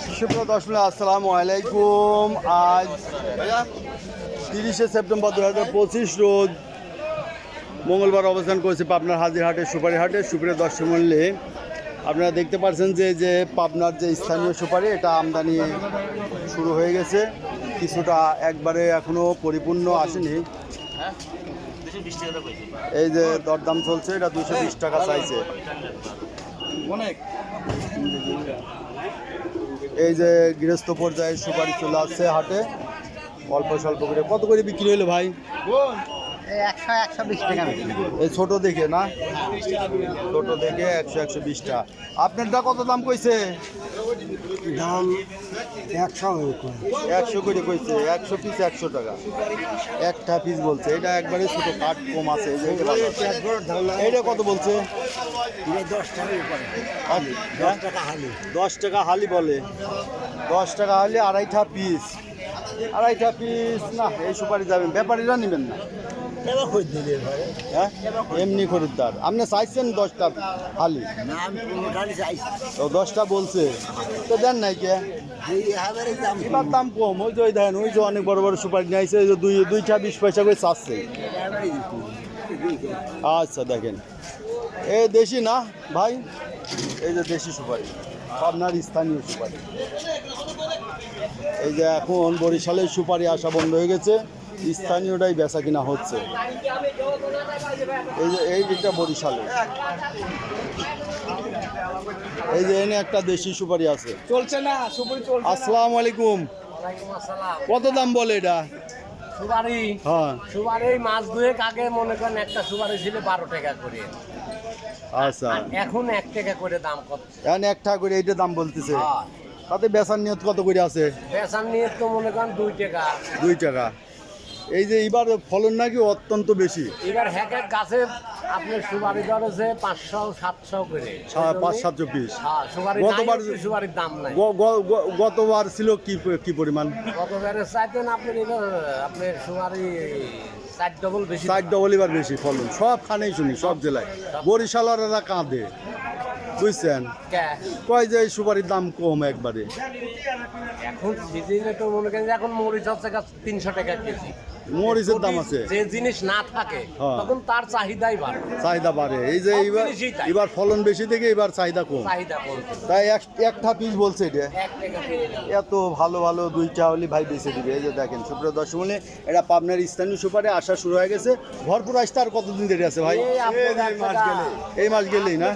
সুপ্রিয় দর্শক আসসালামু আলাইকুম। আজ 30শে সেপ্টেম্বর 2025 রোজ মঙ্গলবার অবস্থান করেছে পাবনার হাজিরহাটের সুপারি হাটে। সুপ্রিয় দর্শক মূল্যে আপনারা দেখতে পাচ্ছেন যে পাবনার যে স্থানীয় সুপারি এটা আমদানি শুরু হয়ে গেছে, কিছুটা একবারে এখনও পরিপূর্ণ আসেনি। এই যে দরদাম চলছে, এটা 220 টাকা চাইছে। এই যে গৃহস্থ পর্যায়ে সুপারি চলে আসছে হাটে অল্প স্বল্প করে। কত করে বিক্রি হলো ভাই? 100-120 টাকা। এই ছোট দেখে না, ছোট দেখে 100-120 টাকা। আপনারটা কত দাম কইছে? দাম 100 করে কইছে, 100 পিস 100 টাকা একটা পিস বলছে। এটা একবারে ছোট, কাঠ কম আছে। এই যে এইটা কত বলছে? 10 টাকা হালি বলে, 10 টাকা হালি, আড়াইটা পিস। আড়াইটা পিস না, এই সুপারি যাবেন, ব্যাপারীরা নেবেন না। হ্যাঁ, এমনি খরিদ্দার। আপনি চাইছেন 10টা হালি, তো 10টা বলছে, তো দেন নাই কে? এবার দাম কম। ওই যে দেন, ওই যে অনেক বড় বড় সুপারি নিয়ে আসছে, ওই যে দুইটা 20 পয়সা করে চাচ্ছে। আচ্ছা দেখেন, এ দেশি না ভাই, এই যে দেশি সুপারি, আপনার স্থানীয় সুপারি। এই যে এখন বরিশালের সুপারি আসা বন্ধ হয়ে গেছে, স্থানীয়টাই বেচা কিনা হচ্ছে। এই যে এই দিকটা বরিশালে, এই যে এনে একটা দেশি সুপারি আছে, চলছে না সুপারি চলছে। আসসালামু আলাইকুম। কত দাম বলে এটা? সুপারি হ্যাঁ, সুপারি মাছ দুয়েক আগে মনে করেন একটা সুপারি ছিল 12 টাকা করে, আচ্ছা এখন 1 টাকা করে দাম কত। এখন 1 টাকা করে এইটা দাম বলতেছে। তাতে বেচার নিয়ত কত করে আছে? বেচার নিয়ে তো মনে করেন 2 টাকা। 2 টাকা। এই যে এবার ফলন নাকি অত্যন্ত বেশি, এবার এক গাছে আপনার সুপারি দর হচ্ছে 500-700 করে, 500-700 পিস। হ্যাঁ সুপারি গতবার সুপারির দাম নাই। গতবার ছিল কি পরিমাণ? গতবারে চাইতেন আপনার এবার আপনার সুপারি 4 ডবল বেশি। 4 ডবল এবার বেশি ফলন, সবখানেই শুনি, সব জেলায়। বরিশালেরা কাঁদে, বুঝছেন, কয় যে এই সুপারির দাম কম একবারে। এখন সিজনে তো মনে করেন যে এখন মরিচ হচ্ছে 300 টাকা কেজি। মরিচের দাম আছে, যে জিনিস না থাকে হ্যাঁ, তখন তার চাহিদাই বাড়ে, চাহিদা বাড়ে। এই যে সব এবার জিনিসই তাই। এবার ফলন বেশি থেকে এবার চাহিদা কম, চাহিদা কমছে। তাই একটা পিস বলছে এটা 1 টাকা পেয়ে গেল। এত ভালো ভালো 2টা হলে ভাই বেঁচে দিবে। এই যে দেখেন সুপ্রিয় দর্শক মূল্যে, এটা পাবনার স্থানীয় সুপারি আসা শুরু হয়ে গেছে। ভরপুর আসতে আর কতদিন দেরি আছে ভাই? এই আপনার এই মাস গেলেই না,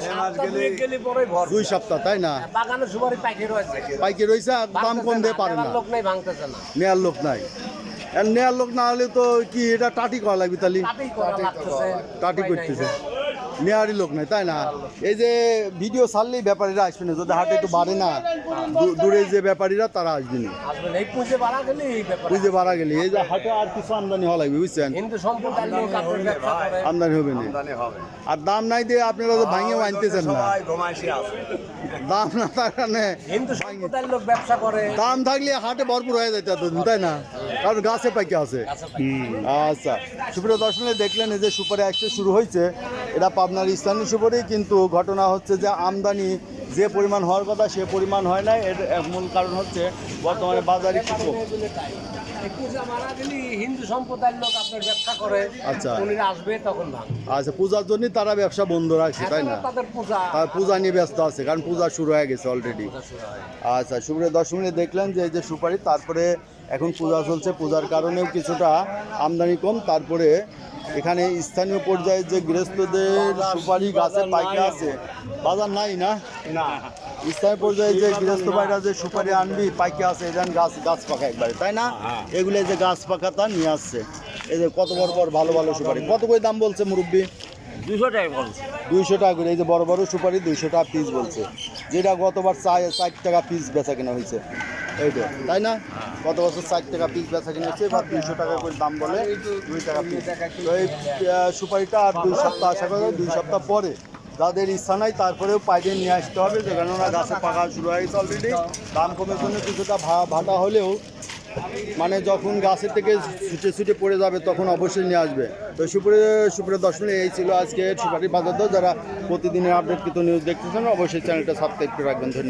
গেলে পরে ভর 2 সপ্তাহ, তাই না? বাগানে সুপারি পাইকে রয়েছে, পাইকে রয়েছে, আর দাম কম দিয়ে পারে না, লোক নাই, ভাঙতেছে না। নেয়ার লোক নাই। আর নেয়ার লোক না হলে তো কি এটা টাটি করা লাগবে তাহলে? তাতেই করা লাগতেছে, টাটি উপায় নাই। করতেছে, নেয়ারই লোক নাই, তাই না? এই যে ভিডিও ছাড়লেই ব্যাপারীরা আসবে না, যদি হাটে একটু বাড়ে না, দূরে যে ব্যাপারীরা তারা আসবে না। আসলে এই পুঁজে বাড়া গেলে এই ব্যাপার। বুঝতে পারা গেলে এই যে হাটে আর কিছু আমদানি হওয়া লাগবে, বুঝছেন, হিন্দু সম্প্রদায়ের লোক আপনার ব্যবসা করে। আমদানি হবে না। আর দাম নাই দিয়ে আপনারা তো ভাঙিয়ে আনতেছেন না, দাম না থাকার কারণে। হিন্দু সম্প্রদায়ের লোক ব্যবসা করে, দাম থাকলে হাটে ভরপুর হয়ে যেত এতদিন, তাই না? কারণ গাছে পাইকে আছে। আচ্ছা সুপ্রিয় দর্শক দেখলেন, এই যে সুপারি আসতে শুরু হয়েছে, এটা পাবনার স্থানীয় সুপারি, কিন্তু ঘটনা হচ্ছে যে আমদানি যে পরিমাণ হওয়ার কথা সে পরিমাণ হয় না। এর মূল কারণ হচ্ছে বর্তমানে বাজারে একটু কম। এই পূজা মারা গেলে হিন্দু সম্প্রদায়ের লোক আপনার ব্যবসা করে। আচ্ছা। উনি আসবে তখন ভাঙ। আচ্ছা, পূজার জন্য তারা ব্যবসা বন্ধ রাখছে, তাই না? তাদের পূজা তার পূজা নিয়ে ব্যস্ত আছে, কারণ পূজা শুরু হয়ে গেছে অলরেডি। শুরু হয়। আচ্ছা সুপ্রিয় দর্শক দেখলেন যে এই যে সুপারি, তারপরে এখন পূজা চলছে, পূজার কারণেও কিছুটা আমদানি কম। তারপরে এখানে স্থানীয় পর্যায়ে যে গৃহস্থদের সুপারি গাছে পাইকা আছে, বাজার নাই না, স্থানীয় পর্যায়ে যে গৃহস্থ ভাইরা যে সুপারি আনবি পাইকা আছে, এখানে গাছ পাকা একবারে, তাই না? এগুলো যে গাছ পাকা তা নিয়ে আসছে। এই যে কত বড় বড় ভালো ভালো সুপারি, কত করে দাম বলছে মুরব্বী? 200 টাকা বলছে। 200 টাকা করে। এই যে বড় বড় সুপারি 200 টাকা পিস বলছে, যেটা গতবার 60 টাকা পিস বেচা কেনা হয়েছে, এইটা, তাই না? গত বছর 60 টাকা পিস বেচা কেনা হচ্ছে, এবার 200 টাকা করে দাম বলে, 2 টাকা পিস। তো এই সুপারিটা আর 2 সপ্তাহ আশা করে, 2 সপ্তাহ পরে যাদের ইচ্ছা নাই তারপরেও পাইকে নিয়ে আসতে হবে, যেখানে ওরা গাছে পাকা শুরু হয়ে গেছে অলরেডি। দাম কমের জন্য কিছুটা ভাটা হলেও মানে যখন গাছের থেকে ছুটে ছুটে পড়ে যাবে তখন অবশ্যই নিয়ে আসবে। তো সুপ্রিয় দর্শক, এই ছিল আজকে সুপারি বাজার দর। যারা প্রতিদিনের আপডেটকৃত নিউজ দেখতেছেন অবশ্যই চ্যানেলটা সাবস্ক্রাইব করে রাখবেন। ধন্যবাদ।